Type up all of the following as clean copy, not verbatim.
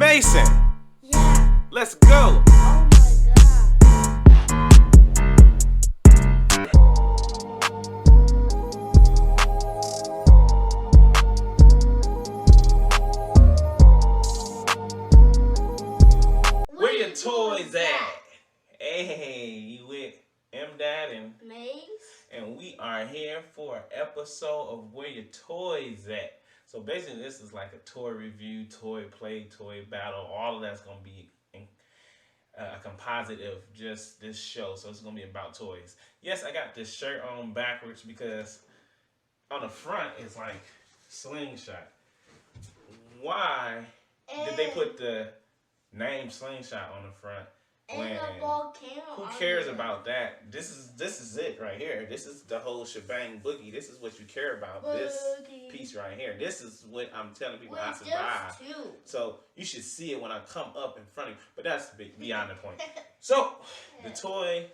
Mason. Yeah. Let's go. Oh my God. Where your toys at? Hey, you with M Dad and Mais? And we are here for an episode of Where Your Toys At. So basically, this is like a toy review, toy play, toy battle. All of that's gonna be in a composite of just this show. So it's gonna be about toys. Yes, I got this shirt on backwards because on the front it's like slingshot. Why did they put the name slingshot on the front? And the volcano. Who cares about that? This is it right here. This is the whole shebang boogie. This is what you care about. Boogie. This piece right here. This is what I'm telling people I should buy. So you should see it when I come up in front of you. But that's beyond the point. So the toys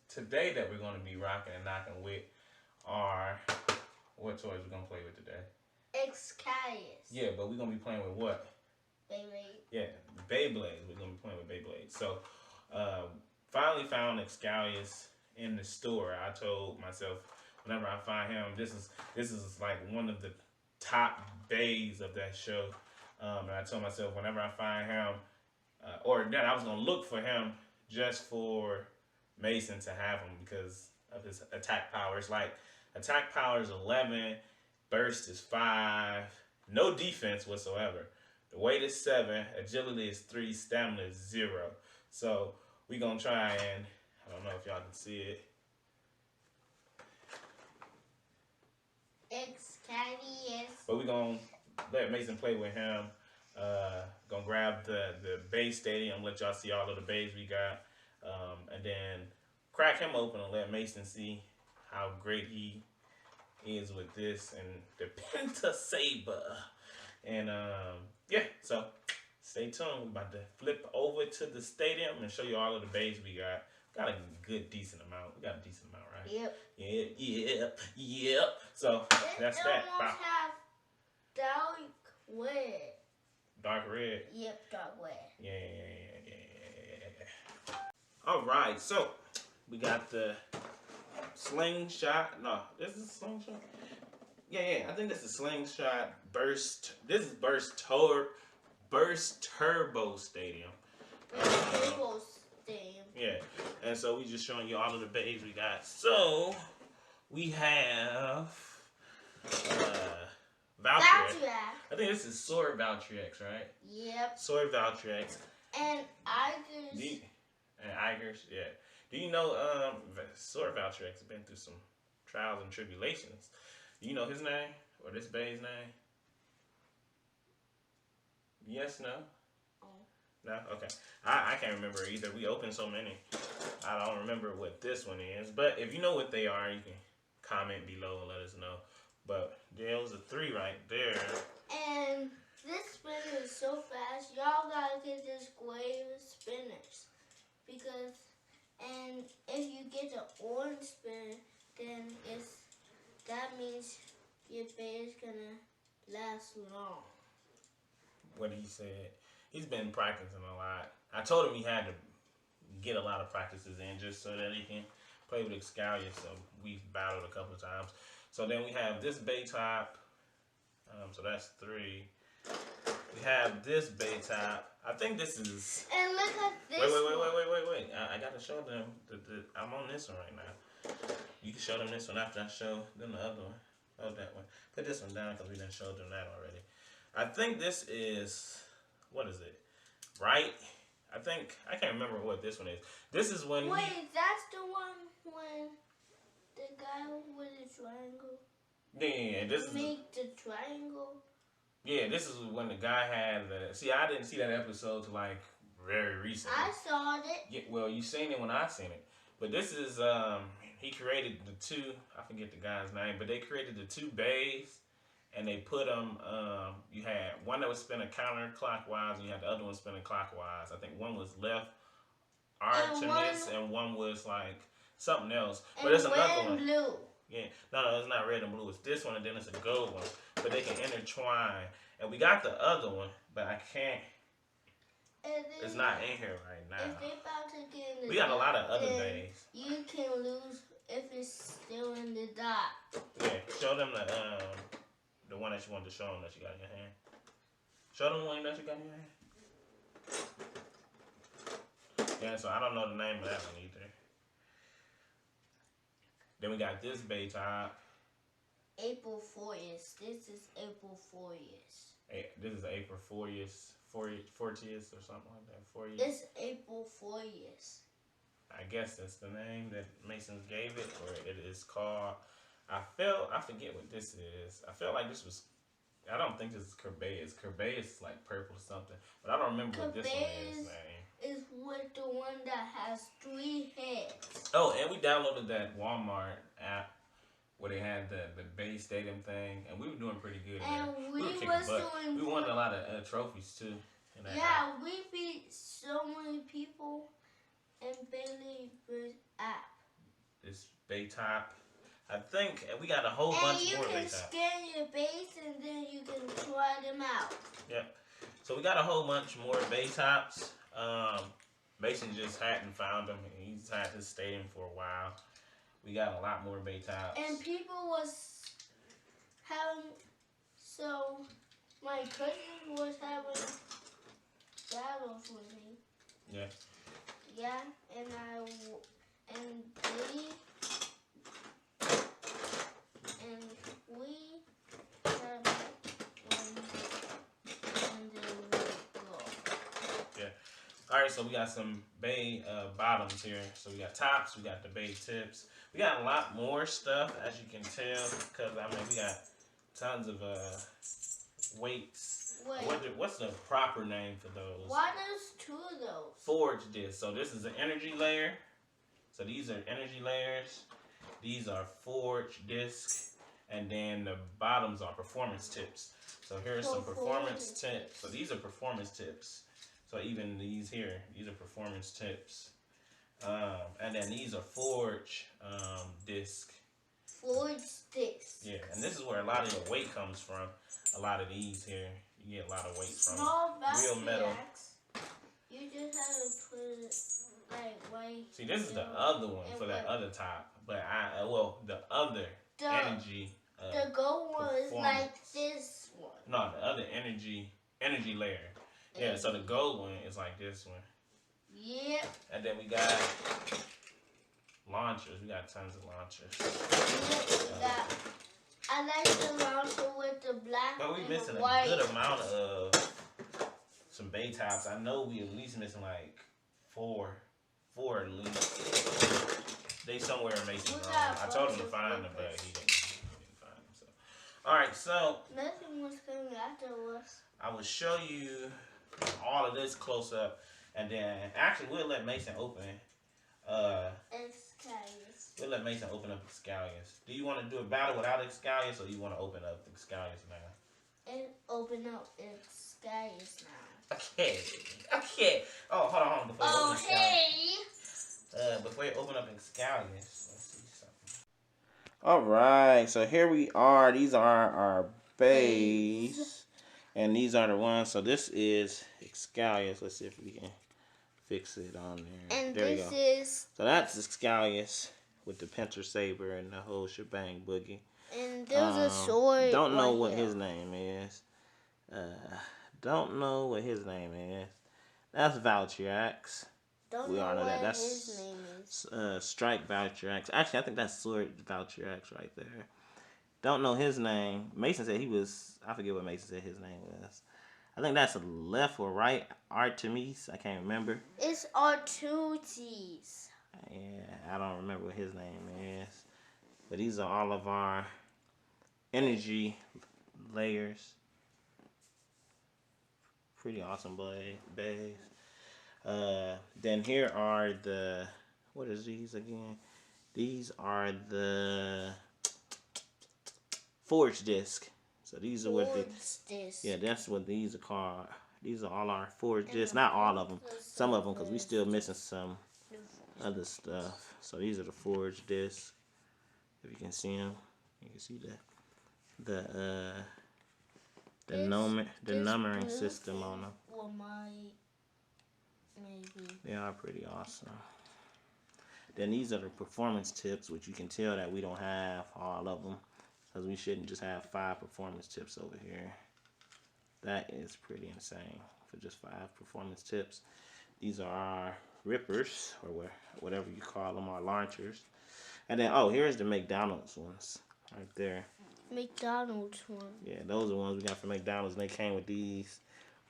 today that we're going to be rocking and knocking with are, what toys we're going to play with today? Xcalius. Yeah, but we're going to be playing with what? BEYBLADE. Yeah, BEYBLADE. We're going to be playing with BEYBLADE. So finally found Xcalius in the store. I told myself whenever I find him, this is like one of the top bays of that show. And I told myself whenever I find him, or that I was gonna look for him just for Mason to have him because of his attack power. It's like attack power is 11, burst is 5, no defense whatsoever. The weight is 7, agility is 3, stamina is 0. So we're going to try and, I don't know if y'all can see it. Xcalius. But we're going to let Mason play with him. Going to grab the Bay Stadium, let y'all see all of the bays we got. And then crack him open and let Mason see how great he is with this and the Penta Saber. And yeah, so stay tuned. We're about to flip over to the stadium and show you all of the bays we got. Got a good, decent amount. We got a decent amount, right? Yep. So that's that. It almost have dark red. Dark red? Yep, dark red. Yeah. All right, so we got the slingshot. No, this is slingshot. Yeah. I think this is slingshot burst. This is burst turbo stadium. Turbo stadium. Yeah, and so we just showing you all of the bays we got. So we have Valtryek. I think this is Sword Valtryek, right? Yep. Sword Valtryek. And Igers. Yeah. Do you know Sword Valtryek's been through some trials and tribulations? Do you know his name or this bay's name? Yes, no? No? Okay. I can't remember either. We opened so many. I don't remember what this one is. But if you know what they are, you can comment below and let us know. But there's a 3 right there. And this spinner is so fast. Y'all gotta get this gray spinners. And if you get the orange spinner, then that means your bay is gonna last long. What he said. He's been practicing a lot. I told him he had to get a lot of practices in just so that he can play with Xcalius. So we've battled a couple of times. So then we have this bay top. So that's 3. We have this bay top. I think this is. And look at this. Wait. I gotta show them. I'm on this one right now. You can show them this one after I show them the other one. Oh, that one. Put this one down because we done showed them that already. I think this is, what is it? Right? I can't remember what this one is. This is when that's the one when the guy with the triangle. Yeah, this make the triangle. Yeah, this is when the guy had the. See, I didn't see that episode till like very recently. I saw it. Yeah, well, you seen it when I seen it. But this is he created the 2. I forget the guy's name, but they created the 2 bays. And they put them, you had one that was spinning counterclockwise, and you had the other one spinning clockwise. I think one was left Artemis, and one was like something else. But it's another one. Blue. Yeah, no, it's not red and blue. It's this one, and then it's a gold one. But they can intertwine. And we got the other one, but I can't not in here right now. If they about to get in the we got a lot of dot, other then bays. you can lose if it's still in the dot. Yeah, show them the one that you wanted to show them that you got in your hand. Show them the one that you got in your hand. Yeah, so I don't know the name of that one either. Then we got this bay top. April 4th. This is April 4th. This is April 40th or something like that. 40th. It's April 4th. I guess that's the name that Masons gave it, or it is called. I forget what this is. I felt like this was. I don't think this is Kerbeus. Kerbeus is like purple or something, but I don't remember what this one is. Is with the one that has 3 heads. Oh, and we downloaded that Walmart app where they had the BEY Stadium thing, and we were doing pretty good. And we won a lot of trophies too. Yeah, we beat so many people in BEYBLADE app. This BEY top, I think we got a whole bunch more BEY tops. And you can scan your base and then you can try them out. Yep. So we got a whole bunch more BEY tops. Mason just hadn't found them. He's had this stadium for a while. We got a lot more BEY tops. And people was having, so my cousin was having battles with me. Yeah. Yeah, and they and we had and then we go. Yeah. All right, so we got some BEY bottoms here. So we got tops, we got the BEY tips. We got a lot more stuff, as you can tell, because I mean we got tons of weights. Wait. What's the proper name for those? Why there's 2 of those? Forge disc. So this is an energy layer. So these are energy layers. These are forge discs, and then the bottoms are performance tips. So here's some performance tips. So these are performance tips. So even these here, these are performance tips. And then these are forge disc. Forge discs. Yeah, and this is where a lot of your weight comes from. A lot of these here, you get a lot of weight from. Small real metal. You just have to put it like right. See, this is the other one for that other top, but the other energy. The gold one is like this one. No, the other energy layer. Yeah, so the gold one is like this one. Yep. And then we got launchers. We got tons of launchers. Yep, I like the launcher with the black but we missing and white. a good amount of some BEY tops. I know we at least missing like 4 at least. They somewhere in Mason's room. I told him to find them, but he didn't find them. So, all right, so nothing was coming after us. I will show you all of this close up, and then actually we'll let Mason open. Xcalius. We'll let Mason open up Xcalius. Do you want to do a battle without Xcalius, or you want to open up Xcalius now? And open up Xcalius now. Okay. Oh, hold on. Before you open hey. Before you open up Xcalius, let's see something. All right, so here we are. These are our BEYs, and these are the ones. So this is Xcalius. Let's see if we can fix it on there. And there this we go. is. So that's Xcalius with the Pinter Saber and the whole shebang boogie. And there's a sword. Don't know what his name is. Don't know what his name is. That's Valtryek. Don't we know all know what that. That's his name is. Strike Valtryek. Actually, I think that's Sword Valtryek right there. Don't know his name. Mason said he was. I forget what Mason said his name was. I think that's left or right. Artemis. I can't remember. It's Artutis. Yeah, I don't remember what his name is. But these are all of our energy layers. Pretty awesome BEYs. Then here are the, what is these again? These are the forge disc. So these are what that's what these are called. These are all our forge discs. Not all of them. Some of them, because we still missing some other stuff. So these are the forge discs. If you can see them, you can see the numbering system on them. Maybe. They are pretty awesome. Then these are the performance tips, which you can tell that we don't have all of them, because we shouldn't just have 5 performance tips over here. That is pretty insane for just 5 performance tips. These are our rippers, or whatever you call them, our launchers. And then, oh, here's the McDonald's ones right there. McDonald's one. Yeah, those are the ones we got from McDonald's, and they came with these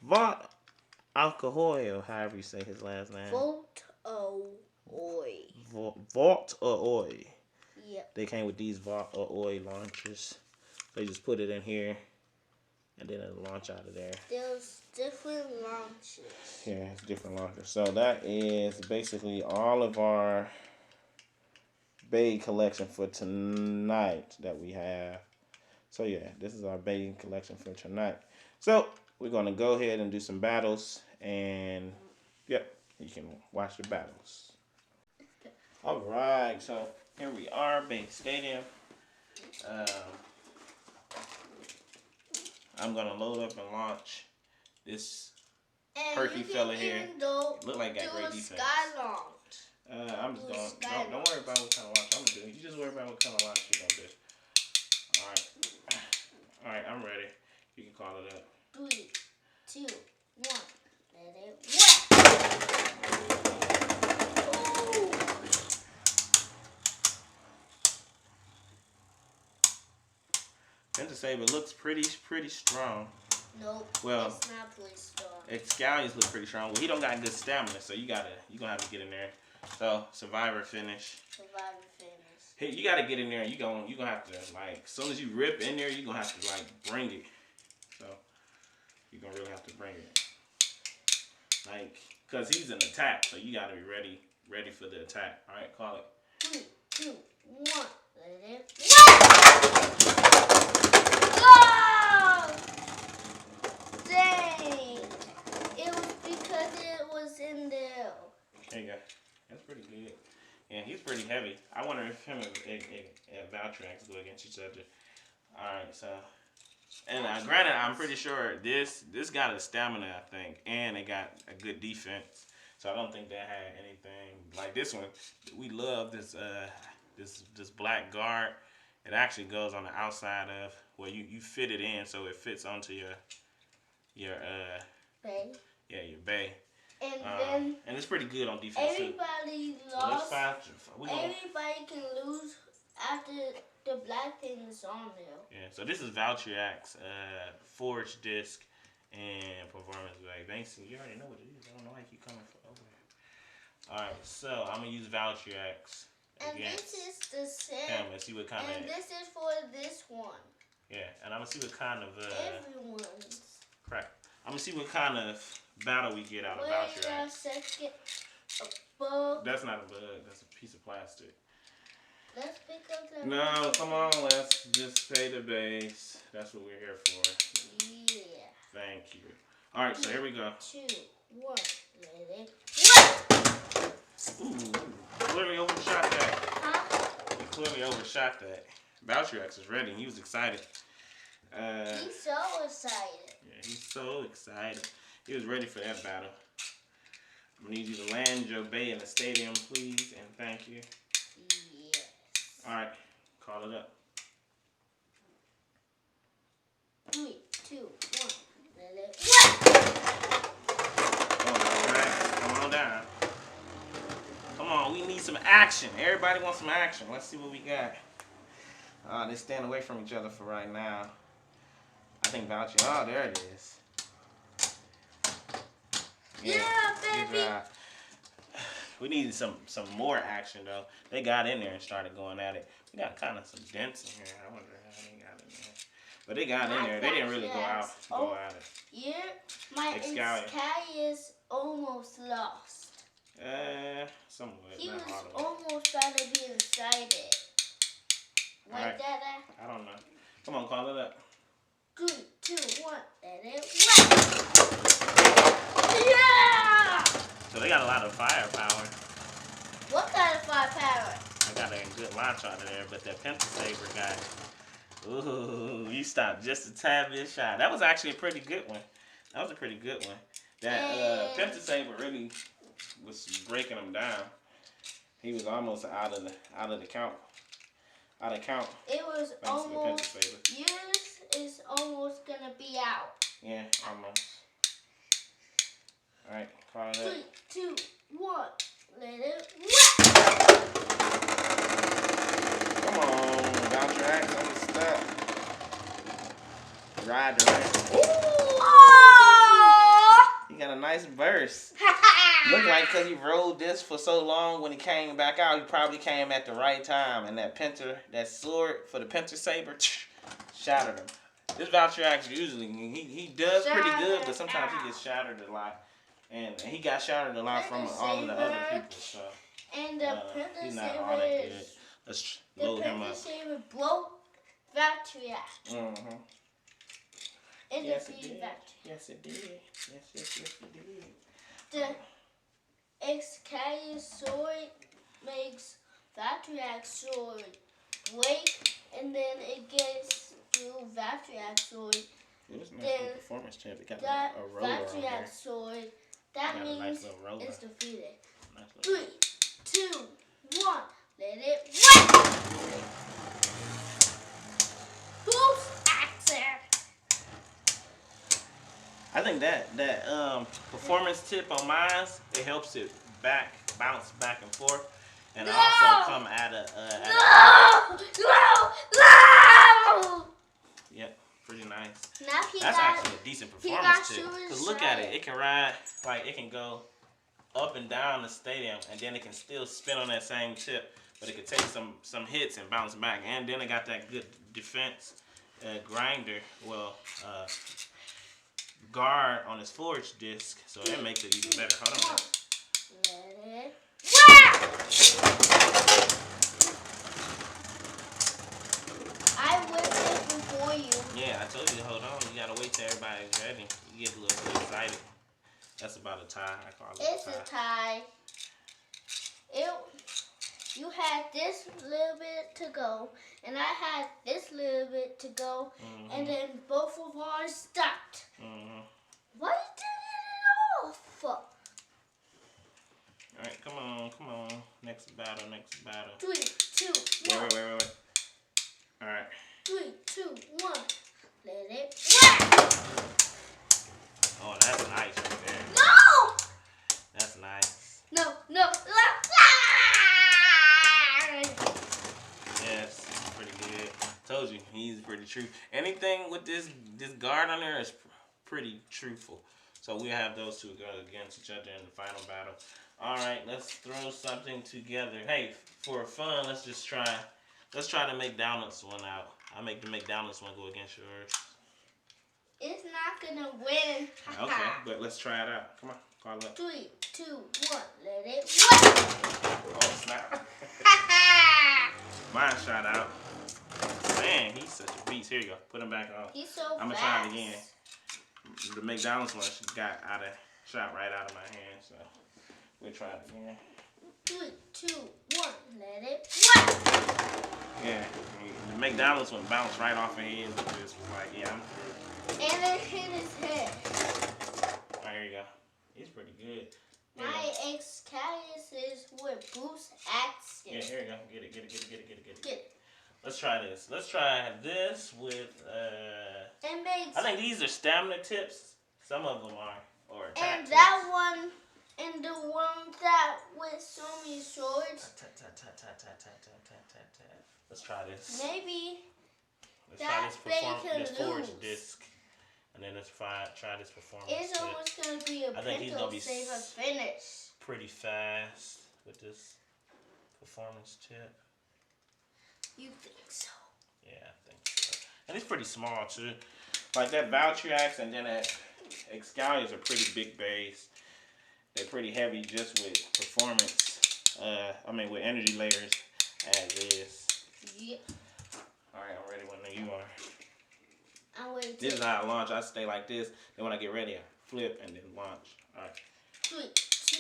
Vault Alcohol, or however you say his last name. Vault Oy. Yep. They came with these Vault Oy launchers. So you just put it in here, and then it'll launch out of there. There's different launchers. Yeah, it's different launchers. So that is basically all of our BEY collection for tonight that we have. So yeah, this is our BEY collection for tonight. So we're gonna go ahead and do some battles, and yep, you can watch the battles. All right, so here we are, BEY Stadium. I'm gonna load up and launch this perky fella here. Look like got great defense. I'm just going. Don't worry about what kind of launch I'm gonna do. You just worry about what kind of launch you're gonna do. All right, I'm ready. You can call it up. 3, 2, 1. Let it whack. Saber looks pretty strong. Nope. Well, it's not pretty strong. Xcalius looks pretty strong. Well, he don't got good stamina, so you gonna have to get in there. So survivor finish. Hey, you gotta get in there. You gonna have to, like, as soon as you rip in there, you gonna have to, like, bring it. So you gonna really have to bring it, like, cause he's an attack, so you gotta be ready for the attack. All right, call it. 3, 2, 1. Let it whack. Oh! Dang! It was because it was in there. There you go. That's pretty good. Yeah, he's pretty heavy. I wonder if him and Valtryek go against each other. Alright, so. And granted, I'm pretty sure this got a stamina, I think. And it got a good defense. So I don't think that had anything. Like this one, we love this this black guard. It actually goes on the outside of where you fit it in, so it fits onto your BEY. Yeah, your BEY. And it's pretty good on defense too. Everybody lost. Everybody can lose after the black thing is on there. Yeah, so this is Valtryek's forge disc and performance BEY. Banksy, you already know what it is. I don't know why you keep coming over here. Alright, so I'm gonna use Valtryek's. And this is the same. Him and see what kind and this is for this one. Yeah, and I'm gonna see what kind of everyone's. Crap. I'm gonna see what kind of battle we get out of Valtryek. Wait a second. A bug. That's not a bug. That's a piece of plastic. Let's pick up the. No, come on. Let's just pay the base. That's what we're here for. Yeah. Thank you. All right, so here we go. 2, 1. Let it. What? Ooh, clearly overshot that. Huh? You clearly overshot that. Valtryek is ready. He was excited. He's so excited. Yeah, he's so excited. He was ready for that battle. I'm gonna need you to land your BEY in the stadium, please, and thank you. Yes. All right, call it up. 3, 2, 1. Let it. Come on down. Come on, we need some action. Everybody wants some action. Let's see what we got. They stand away from each other for right now. I think Valtryek. Oh, there it is. Yeah, baby. We needed some more action though. They got in there and started going at it. We got kind of some dents in here. I wonder how they got in there. But they got in there. They didn't really go at it. Yeah, my Xcalius almost lost. Somewhat. He was almost about to be inside it. Like right. that. I don't know. Come on, call it up. 3, 2, 1. Let it whack. Yeah! So they got a lot of firepower. What kind of firepower? I got a good launch out of there, but that pencil saber guy. Ooh, you stopped just a tad bit shy. That was actually a pretty good one. That was a pretty good one. That pencil saber really was breaking them down. He was almost out of the count. Out of count. It was almost. Yours is almost gonna be out. Yeah, almost. All right, call it up. 3, 2, 1. Let it rip. Come on, Valtryek, don't get stuck. Ride the rain. He got a nice burst. Look like because he rode this for so long, when he came back out, he probably came at the right time. And that sword for the Pinter Saber, shattered him. This Valtryek usually, he does pretty good, but sometimes he gets shattered a lot. And he got shattered a lot from all of the other people. So and the Pinter he's not all that good. Let's load him up. The Pinter Saber broke Valtryek. Mm-hmm. It Yes, it defeated did. Valtryek. Yes, it did. Yes, it did. The Xcalius sword makes Valtryek's sword break, and then it gets through Valtryek's sword. It was nice Then performance champ. It got that a roller on there. Valtryek's sword, that Got a means nice little roller. it's defeated. Nice little 3, 2, 1. Let it rip. Boost action. I think that performance tip on mine, it helps it bounce back and forth, and also come at a No! Yep, pretty nice. Now That's actually a decent performance tip. Cause look at it, suicide. it can ride it can go up and down the stadium, and then it can still spin on that same tip, but it can take some hits and bounce back, and then it got that good defense grinder. Guard on his forge disc, so that makes it even better. Hold on. Let it I whipped it before you. Yeah, I told you to hold on. You gotta wait till everybody's ready. You get a little too excited. That's about a tie. I call it It's a tie. You had this little bit to go, and I had this little bit to go, and then both of ours stopped. Why did you get it off? Alright, come on. Next battle. 3, 2, 1. Wait. Alright. 3, 2, 1. Let it Oh, that's nice right there. No! That's nice. No. Yes, pretty good. Told you, he's pretty true. Anything with this guard on there is pretty truthful. So we have those two go against each other in the final battle. Alright, let's throw something together. Hey, for fun, let's try the McDonald's one out. I'll make the McDonald's one go against yours. It's not gonna win. Okay, but let's try it out. Come on, call it up. 3, 2, 1. Let it Oh, snap. Mine shot out. Man, he's such a beast. Here you go. Put him back on. He's so I'm fast. gonna try it again. The McDonald's one got shot right out of my hand, so we'll try it again. 3, 2, 1. Let it Yeah, the McDonald's one bounced right off of his. It just was like, yeah, I'm through. And it hit his head. Alright, here you go. He's pretty good. My Xcalius is with boost action. Yeah, here you go. Get it. Get it. Let's try this. Let's try this with It makes. I think these are stamina tips. Some of them are, or attack And tips. that one, and the one that with so many swords. Let's try this. Maybe. Let's try this forge lose. disc, and then let's try this performance. It's tip. almost gonna be a I think he's gonna be Saber finish. pretty fast with this performance tip. You think so? Yeah, I think so. And it's pretty small too. Like that Valtryek and then that Xcalius are pretty big base. They're pretty heavy just with performance. With energy layers as is. Yep. Alright, I'm ready when you are. I'm waiting. This is how I launch. I stay like this. Then when I get ready, I flip and then launch. Alright. 3,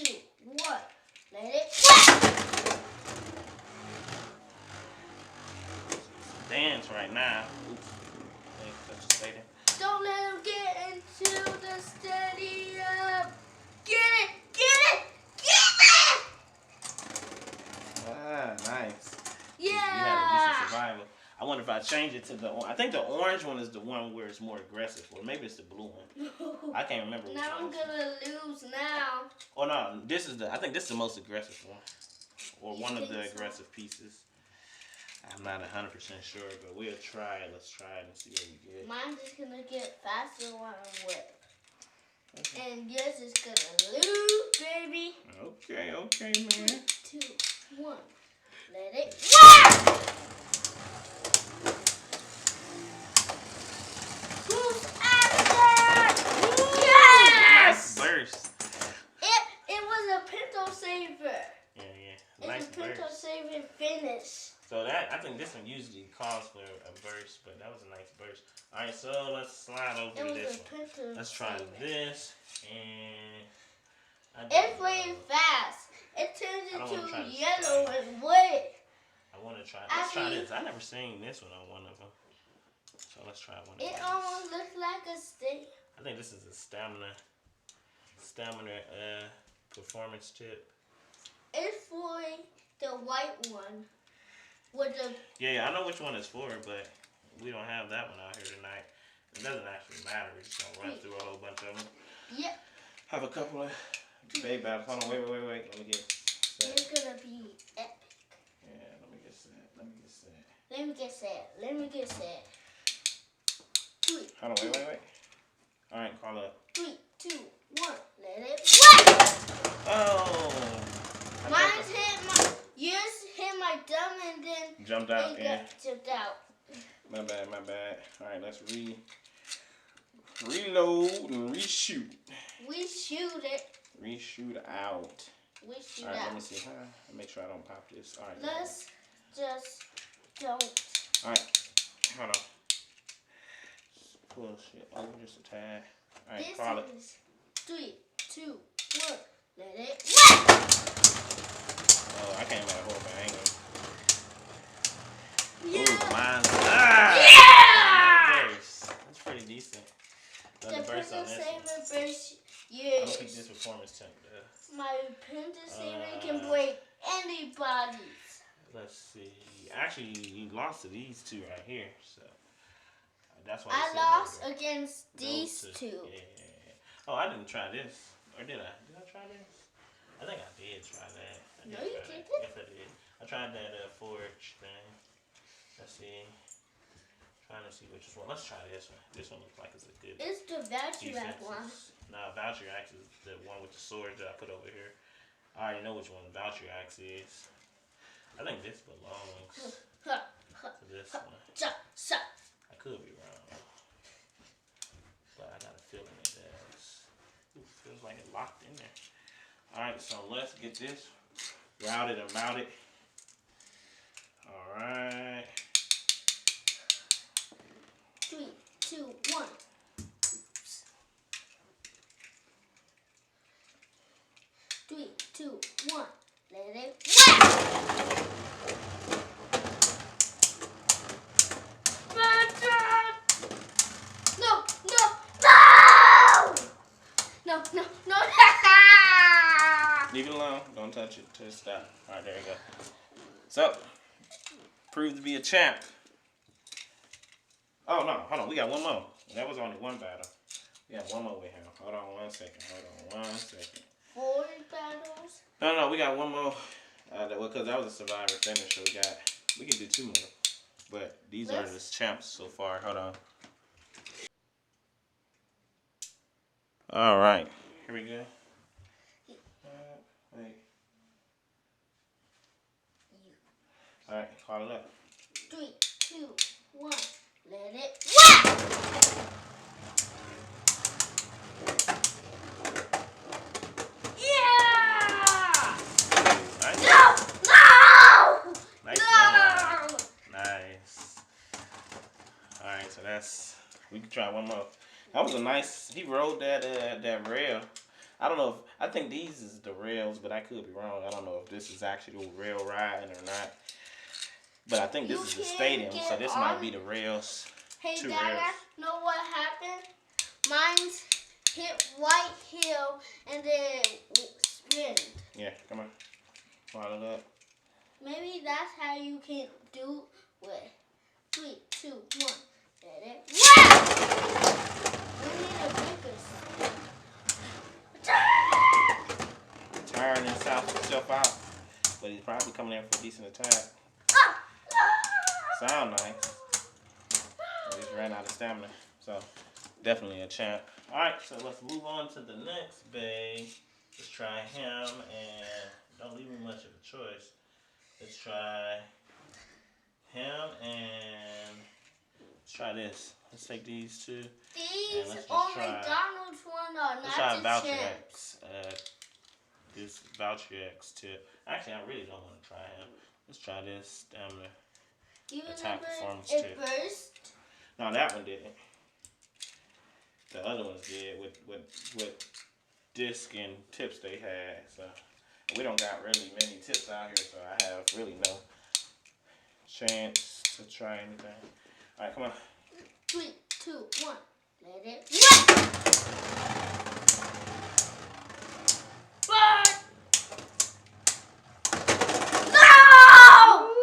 2, 1. Let it. Dance right now. Oops. Stadium. Don't let him get into the stadium. Get it. if I change it to the, I think the orange one is the one where it's more aggressive, or maybe it's the blue one. I can't remember. Now I'm gonna lose now. Oh no, this is the. I think this is the most aggressive one, or You one of think the so? aggressive pieces. I'm not 100% sure, but we'll try it. Let's try it and see what we get. Mine's just gonna get faster while I whip. Okay. And yours is gonna lose, baby. Okay, okay, man. 3, 2, 1. Let it work! Who's after? Yes! Nice burst. It was a pinto saver. Yeah. It's Nice a pinto burst. saver finish. So that, I think this one usually calls for a burst, but that was a nice burst. All right, so let's slide over to this one. Let's try this, and it's way fast. It turns into yellow and white. I want to try. Let's try this. I never seen this one on one of them, so let's try one. It almost looks like a stick. I think this is a stamina performance tip. It's for the white one. With the Yeah, I know which one it's for, but we don't have that one out here tonight. It doesn't actually matter. We're just gonna run through a whole bunch of them. Yeah. Have a couple of BEY battles. Hold on, wait. Let me get set. It's gonna be epic. Yeah, let me get set. Let me get set. 3. Hold on, wait. All right, call up. 3, 2, 1. Let it work. Oh. Mine's yours hit my thumb and then Jumped out. Yeah. Jumped out. My bad. All right, let's reload and reshoot. We shoot it. Reshoot out. We shoot All right, out. let me see. Make sure I don't pop this. All right. Let's just don't. All right, hold on. Pull shit over just a tad. All right, call it. This is 3, 2, 1. Let it work. Oh, I can't make a whole angle. Yeah. Ooh, mine's Yeah. That's pretty decent. The Another burst on pinto this one. saver burst. I'm Yes. gonna keep this performance temp. My pinto saver can break anybody's. Let's see. Actually, you lost to these two right here, so that's why I lost against these two. Yeah. Oh, I didn't try this, or did I? Did I try this? I think I did try that. No, you didn't. Yes, I did. I tried that forge thing. Let's see. Trying to see which one. Let's try this one. This one looks like it's a good. It's the Valtryek one. Nah, Valtryek is the one with the sword that I put over here. I already know which one Valtryek is. I think this belongs to this one. I could be wrong, but I got a feeling it does. Ooh, feels like it locked in there. All right, so let's get this routed and mounted. All right. 3, 2, 1. Oops. 3, 2, 1. Let it work. No. Leave it alone. Don't touch it till it stops. All right, there you go. So, proved to be a champ. Oh, no. Hold on. We got one more. That was only one battle. We got one more with him. Hold on 1 second. 4 battles? No. We got one more. Because that was a survivor finish, so we can do 2 more. But these are the champs so far. Hold on. All right. Here we go. Wait. All right, call it up. 3, 2, 1. Let it work. Yeah! Nice. No! Nice. No! Nice. All right, so we can try one more. That was a nice. He rode that rail. I don't know if I think these is the rails, but I could be wrong. I don't know if this is actually the rail riding or not. But I think this is the stadium, so this might be the rails. Hey, 2 Dada, rails. know what happened? Mine's hit white hill and then spin. Yeah, come on. Follow it up. Maybe that's how you can do with 3, 2, 1. Let it rap! We need a bigger stick. Tiring himself out, but he's probably coming in for a decent attack. Sound nice. But he's ran out of stamina, so definitely a champ. All right, so let's move on to the next Bey. Let's try him, and don't leave me much of a choice. Let's try him, and let's try this. Let's take these two. These are McDonald's one are let's try not the champs. Valtryek. This Valtryek tip. Actually, I really don't want to try him. Let's try this stamina. Attack performance tip. Burst? No, that one didn't. The other ones did with disc and tips they had. So we don't got really many tips out here, so I have really no chance to try anything. All right, come on. 3, 2, 1. Let it run! No!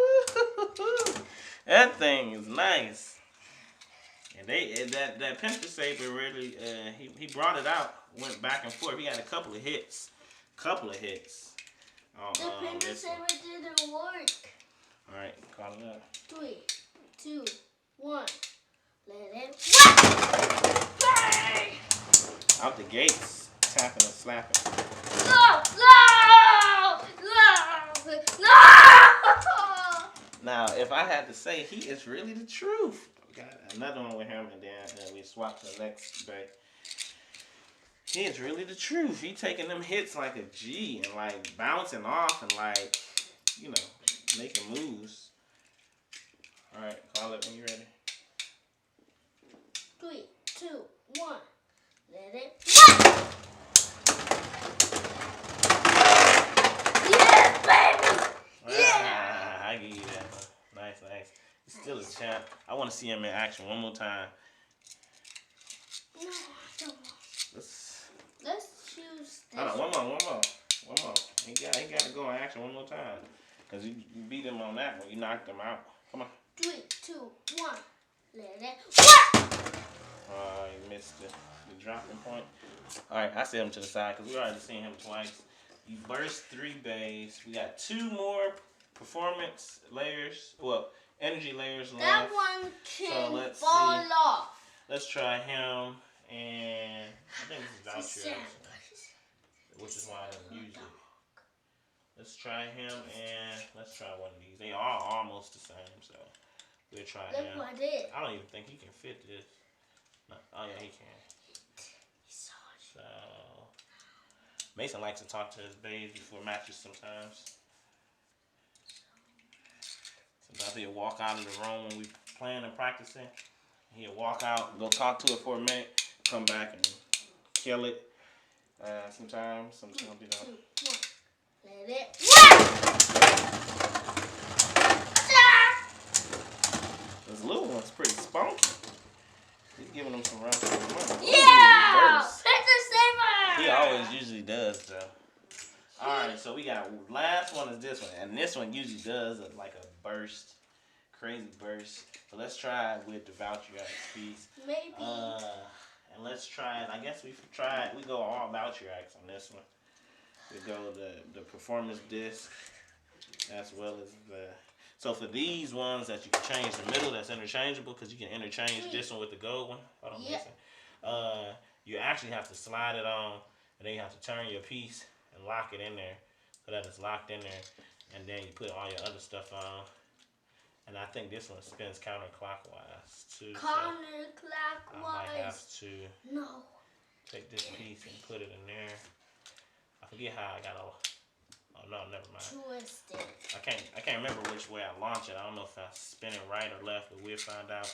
That thing is nice. And that Panther Saber really he brought it out, went back and forth. He had a couple of hits. The Panther Saber didn't work. Alright, call it up. 3, 2, 1. Let it run! Bang! Out the gates, tapping and slapping. No! No! No! No! Now, if I had to say, he is really the truth. We got another one with him, and then we swap to the next Bey. He is really the truth. He taking them hits like a G and like bouncing off and like, you know, making moves. All right, call it when you're ready. 3, 2, 1. Let it run! Yes, baby! Yeah! I give you that one. Nice. He's still a champ. I want to see him in action one more time. No, I don't want. Let's choose this. Hold on, one more. He got to go in action one more time. Because you beat him on that one. You knocked him out. Come on. 3, 2, 1. Let it run! You missed the dropping point. Alright, I set him to the side because we already seen him twice. You burst 3 bays. We got 2 more performance layers. Well, energy layers left. That one can so let's fall see. off. Let's try him. And I think this is Valtryek, which is why I didn't use it. Let's try him and let's try one of these. They are almost the same, so we'll try him. Look what I did. I don't even think he can fit this. No. Oh yeah, he can. So Mason likes to talk to his bays before matches sometimes. Sometimes he'll walk out of the room when we playing and practicing. He'll walk out, go talk to it for a minute, come back and kill it. Sometimes he don't. 2, 1. Let it run! This little one's pretty spunky. He's giving him some runs for the money. Yeah! Hit the saber! He always usually does, though. Alright, so we got last one is this one. And this one usually does like a burst. Crazy burst. So let's try it with the Valtryek piece. Maybe. And let's try it. I guess we go all Valtryeks on this one. We go the performance disc as well as the. So for these ones that you can change the middle, that's interchangeable because you can interchange this one with the gold one. Hold on, listen. You actually have to slide it on, and then you have to turn your piece and lock it in there so that it's locked in there, and then you put all your other stuff on. And I think this one spins counterclockwise too. Counterclockwise. So I might have to take this No. piece and put it in there. I forget how I got all. Oh no, never mind. Twist it. I can't remember which way I launch it. I don't know if I spin it right or left, but we'll find out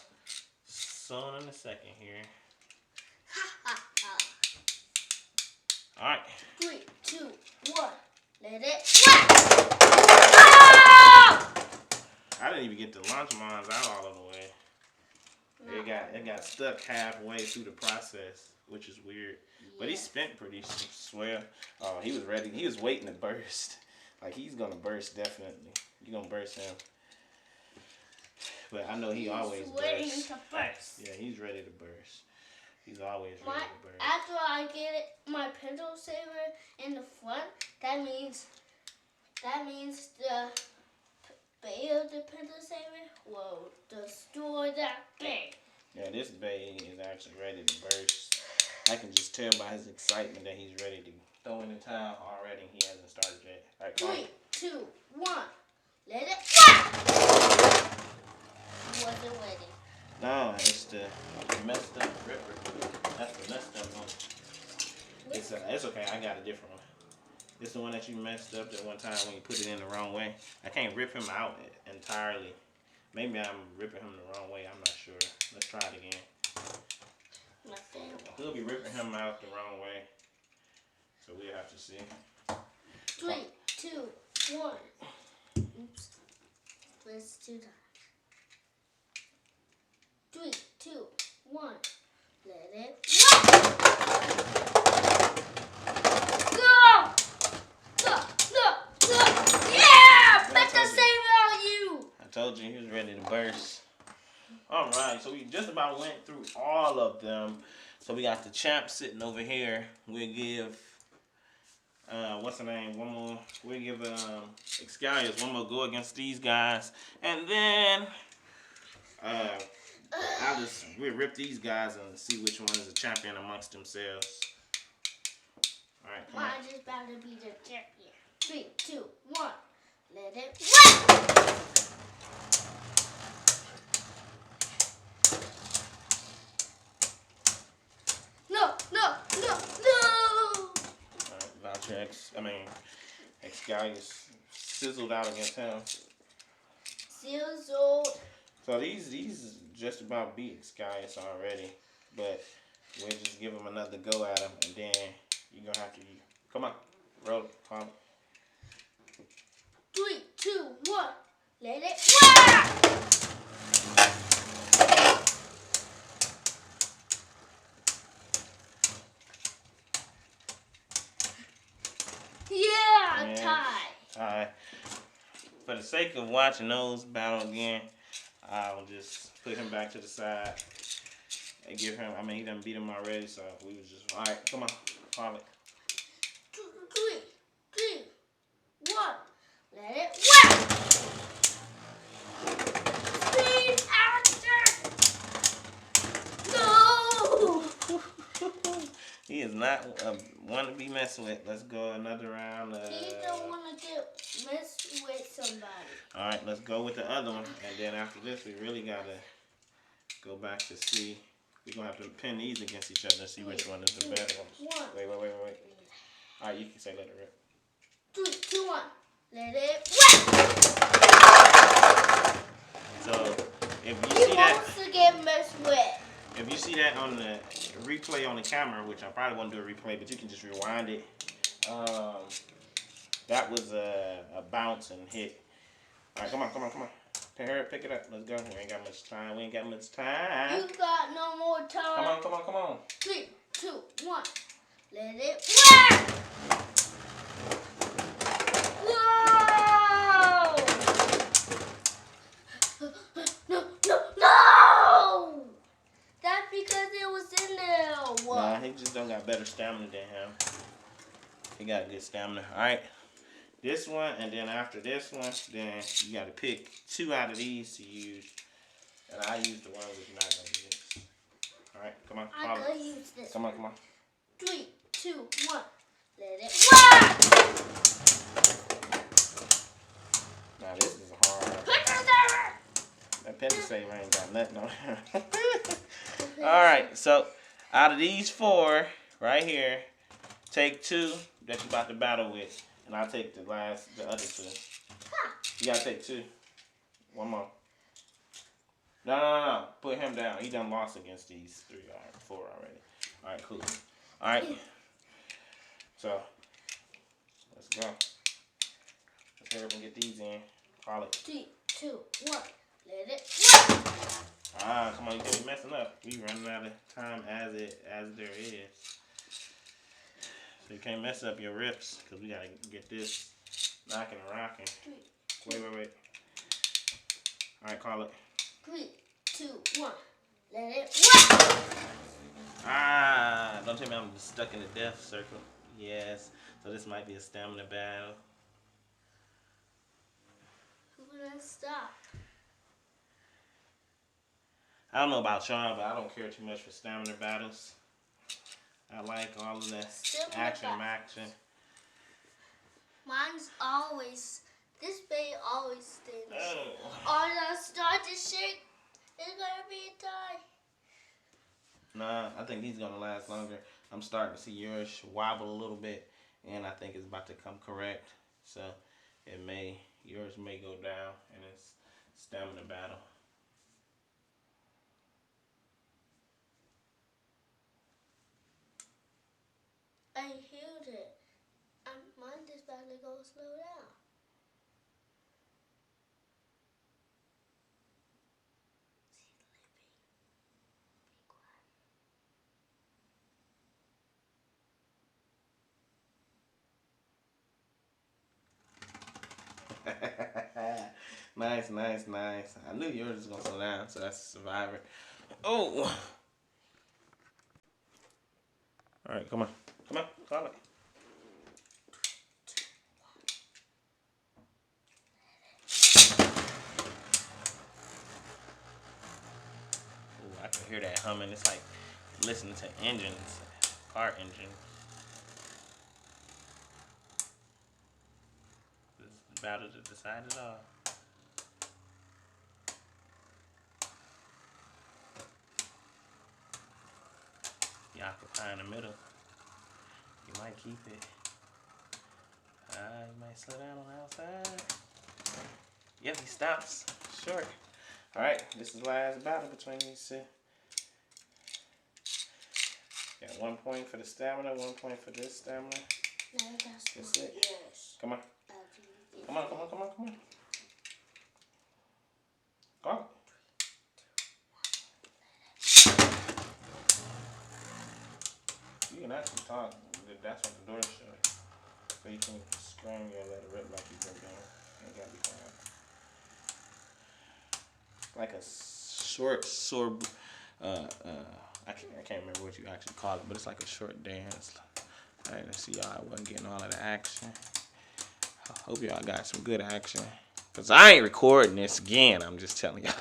soon in a second here. All right. 3, 2, 1. Let it run! I didn't even get the launch mines out all of the way. No. It got stuck halfway through the process, which is weird. But he spent pretty swell. Oh, he was ready. He was waiting to burst. Like, he's going to burst, definitely. You're going to burst him. But I know he always waiting bursts. to burst. Yeah, he's ready to burst. He's always ready to burst. After I get my pencil saver in the front, that means the bay of the pencil saver will destroy that bay. Yeah, this bay is actually ready to burst. I can just tell by his excitement that he's ready to throw in the towel already. He hasn't started yet. All right, 3, 2, 1. Let it fly! He wasn't ready. No, it's the messed up ripper. That's the messed up one. It's okay. I got a different one. It's the one that you messed up that one time when you put it in the wrong way. I can't rip him out entirely. Maybe I'm ripping him the wrong way. I'm not sure. Let's try it again. He'll be ripping him out the wrong way. So we'll have to see. 3, 2, 1. Oops. Let's do that. 3, 2, 1. Let it go! Go! Yeah! Better save all you! I told you he was ready to burst. Alright, so we just about went through all of them. So we got the champ sitting over here. We'll give what's the name? One more. We'll give Xcalius one more go against these guys. And then we'll rip these guys and see which one is a champion amongst themselves. Alright, come on. Mine is about to be the champion. 3, 2, 1. Let it rip! No! Alright, Valtryek, Xcalius sizzled out against him. Sizzled. So these just about beat Xcalius already, but we'll just give him another go at him, and then you're gonna have to come on, roll it, come on. 3, 2, 1. Let it fly! Yeah, tie. For the sake of watching those battle again, I'll just put him back to the side and give him. I mean, he done beat him already, so we was just all right. Come on, follow it. 2, 3, 1. Let it rip! Speed action! No! He is not one to be messing with. Let's go another round. He don't want to get messed with somebody. All right, let's go with the other one, and then after this, we really gotta go back to see. We're gonna have to pin these against each other and see which one is the better one. Wait. All right, you can say let it rip. 3, 2, 1. Let it rip! So if you He see that, wants to get messed with. if you see that on the replay on the camera, which I probably won't do a replay, but you can just rewind it. That was a bounce and hit. All right, come on. Hurry up, pick it up. Let's go. We ain't got much time. You got no more time. Come on. 3, 2, 1. Let it rip! Whoa! No! That's because it was in there. Nah, he just don't got better stamina than him. He got good stamina. All right. This one, and then after this one, then you got to pick 2 out of these to use. And I use the one which is not going to use. All right, come on. I'm going to use this. Come on. 3, 2, 1. Let it rip! Now this is hard. That pencil saver ain't got nothing on here. All right, so out of these 4 right here, take 2 that you're about to battle with. And I'll take the other 2. You gotta take 2. One more. No. Put him down. He done lost against these 3 or 4 already. Alright, cool. Alright. So, let's go. Let's hurry up and get these in. Call it. 3, 2, 1. Let it rip! Come on, you can't be messing up. We running out of time as there is. So you can't mess up your rips, because we gotta get this knocking and rocking. Wait. Alright, call it. 3, 2, 1. Let it rock. Ah, don't tell me I'm stuck in the death circle. Yes. So this might be a stamina battle. Who's gonna stop? I don't know about y'all, but I don't care too much for stamina battles. I like all of the action. Mine's always, this bay always stays. Oh. On I start to shake, it's gonna be a tie. Nah, I think he's gonna last longer. I'm starting to see yours wobble a little bit, and I think it's about to come correct. So yours may go down in its stamina battle. I healed it. Mine just about to go slow down. Nice. I knew yours was gonna slow down, so that's a survivor. Oh! Alright, come on, call it. Ooh, I can hear that humming. It's like listening to engines, car engines. This is about to decide it all. You occupy in the middle. You might keep it. You might slow down on the outside. Yep, he stops short. Alright, this is the last battle between these two. Got 1 point for the stamina, 1 point for this stamina. No, that's it. Yes. Come on. Come on. Go. You can actually talk. That's what the door shows. So you can scream or let it rip like you've been doing. You gotta be quiet. Like a short, I can't remember what you actually call it, but it's like a short dance. Alright, let's see, y'all. I wasn't getting all of the action. I hope y'all got some good action. Because I ain't recording this again, I'm just telling y'all.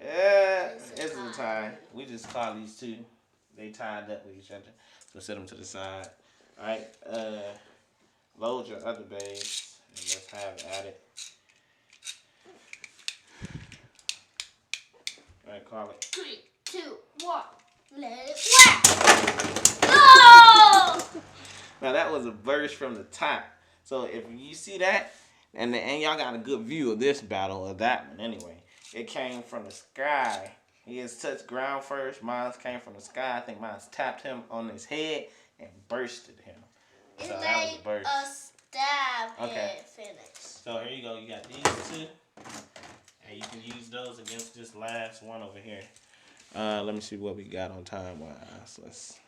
Yeah, this is a tie. We just call these two. They tied up with each other. So set them to the side. Alright, load your other bays and let's have it at it. Alright, call it. 3, 2, 1. Let it whack. No! Now that was a burst from the top. So if you see that, and y'all got a good view of this battle, or that one anyway. It came from the sky. He has touched ground first. Mine came from the sky. I think mine tapped him on his head and bursted him. It's so like that was a burst. A stab head finish. So here you go. You got these two. And you can use those against this last one over here. Let me see what we got on time wise.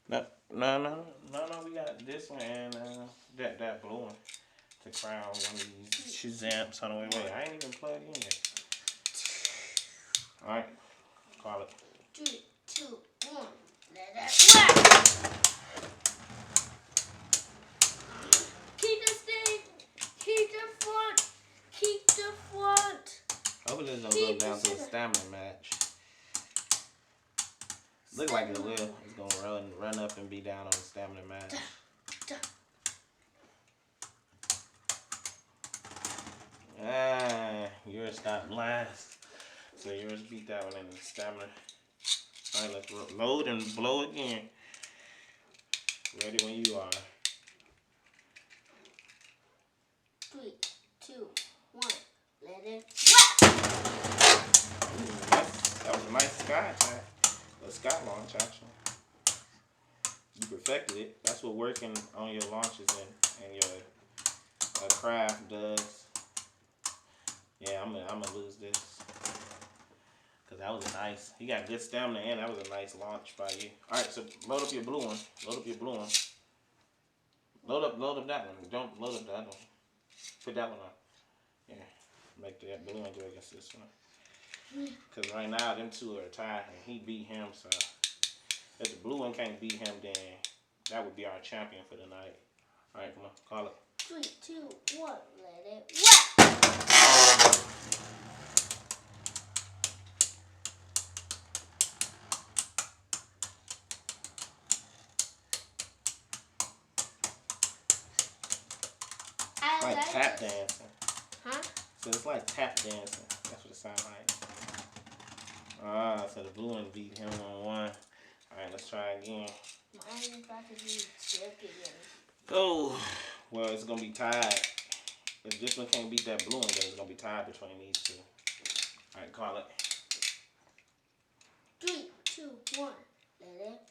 No. We got this one and that blue one to crown one of these Shazamps. Hold on, wait. I ain't even plugged in yet. All right, call it. 3, 2, 1. Let it whack. Keep the thing. Keep the front. Keep the front. Hopefully this don't go down to a stamina match. Look like it will. It's gonna run up and be down on the stamina match. Yours stopped last. So yours beat that one in the stamina. Alright, let's load and blow again. Ready when you are. 3, 2, 1. Let it whack. That was a nice sky attack. A sky launch, actually. You perfected it. That's what working on your launches and your craft does. Yeah, I'm gonna lose this. Because that was a nice, you got good stamina and that was a nice launch by you. Alright, so load up your blue one. Load up that one. Don't load up the other one. Put that one on. Yeah. make that blue one go against this one. Because right now, them two are tied, and he beat him, so if the blue one can't beat him, then that would be our champion for the night. All right, come on, call it. 3, 2, 1, let it whack! Like tap dancing. Huh? So it's like tap dancing. That's what it sounds like. So the blue one beat him on one. Alright, let's try again. Mine is about to be champion. Oh, well, it's going to be tied. If this one can't beat that blue one, then it's going to be tied between these two. Alright, call it. 3, 2, 1, let it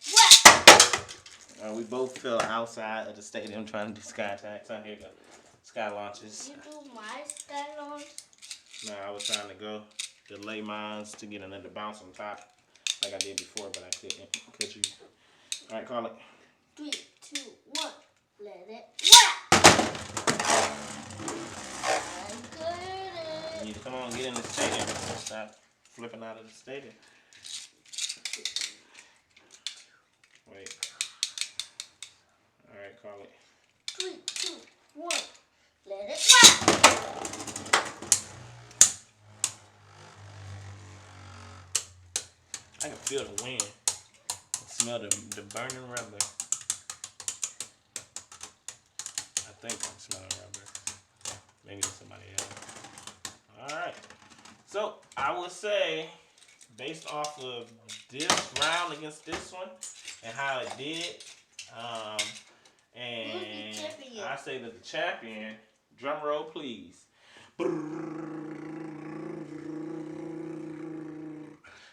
whack! We both fell outside of the stadium trying to do sky attacks. So here you go. Sky launches. You do my sky launch? No, I was trying to go delay mines to get another bounce on top like I did before, but I couldn't. Could you? Alright, call it. 3, 2, 1, let it whack! I got it. You need to come on, get in the stadium. Stop flipping out of the stadium. Wait. Alright, call it. 3, 2, 1, let it whack! I can feel the wind. I smell the burning rubber. I think I'm smelling rubber. Maybe it's somebody else. Alright. So, I would say, based off of this round against this one, and how it did, and I say that the champion, drum roll please.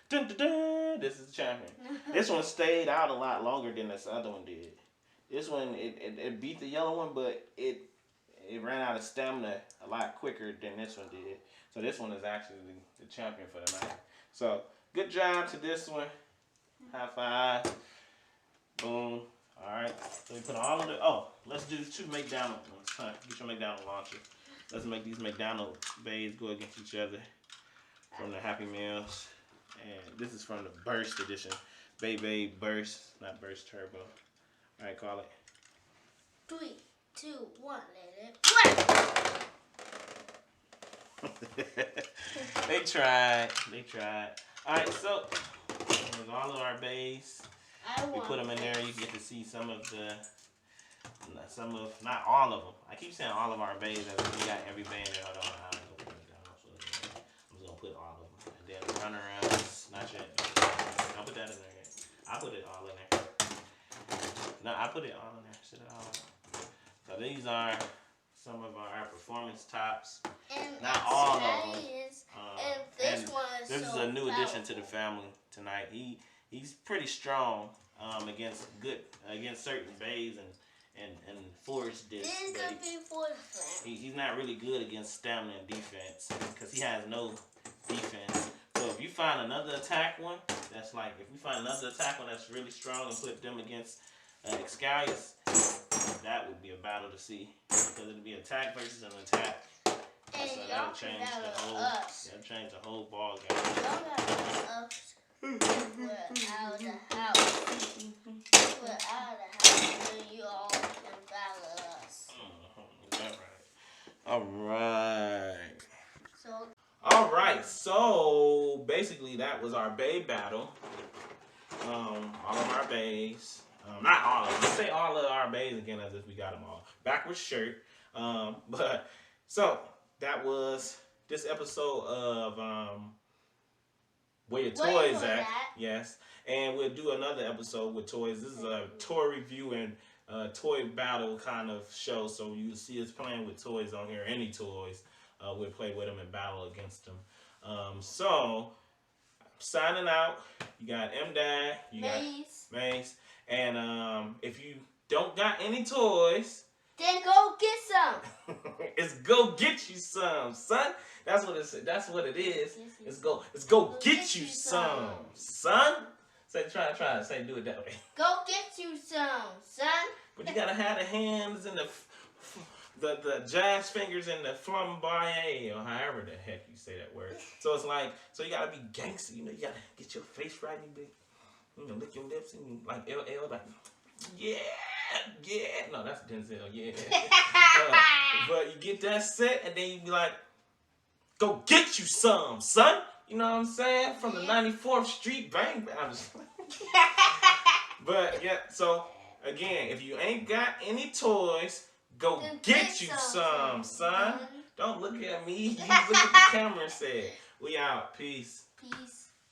Dun, dun, dun, this is the champion. This one stayed out a lot longer than this other one did. This one, it beat the yellow one, but it ran out of stamina a lot quicker than this one did. So this one is actually the champion for the night. So good job to this one. High five. Boom. Alright. So we put all of the, let's do 2 McDonald's ones. Get your McDonald's launcher. Let's make these McDonald's bays go against each other from the Happy Meals. And this is from the Burst edition. BEY Burst, not Burst Turbo. Alright, call it. 3, 2, 1, let it whack! They tried. Alright, so with all of our bays, we put them in there. You get to see not all of them. I keep saying all of our bays. We got every bay in there. Hold on, I'm just gonna put all of them. And then the runarounds, not yet. Don't put that in there yet. I put it all in there. No, I put it all in there. Sit it all in. So these are some of our performance tops. And not all of them. And this is a new addition to the family tonight. He's pretty strong against certain bays and forest discs. This is gonna be for the family. He's not really good against stamina and defense because he has no defense. So if you find another attack one that's really strong and put them against Xcalius, that would be a battle to see because it'll be attack versus an attack. And so y'all that'll change the whole ball game. Y'all got us. We're out of the house. We're out of the house, and you all can battle us. All right. So basically, that was our bay battle. All of our bays. Not all of them. Let's say all of our bays again as if we got them all. Backwards shirt. But so that was this episode of Where Your Toys At. Yes. And we'll do another episode with toys. This is a toy review and toy battle kind of show. So you see us playing with toys on here. Any toys. We'll play with them and battle against them. So, signing out. You got M-Dad. You got Mais. And if you don't got any toys, then go get some. It's go get you some, son. That's what it is. It's go get you some, son. Say try. Say do it that way. Go get you some, son. But you gotta have the hands and the the jazz fingers and the flamboyant, or however the heck you say that word. So it's like, so you gotta be gangster, you know, you gotta get your face right, you know, lick your lips and like LL, like, yeah. No, that's Denzel, yeah. But you get that set and then you be like, go get you some, son. You know what I'm saying? From the 94th Street, bang, bang. I'm just But yeah, so again, if you ain't got any toys, go get you some, son. Don't look at me. You look at the camera and say, we out. Peace. Peace.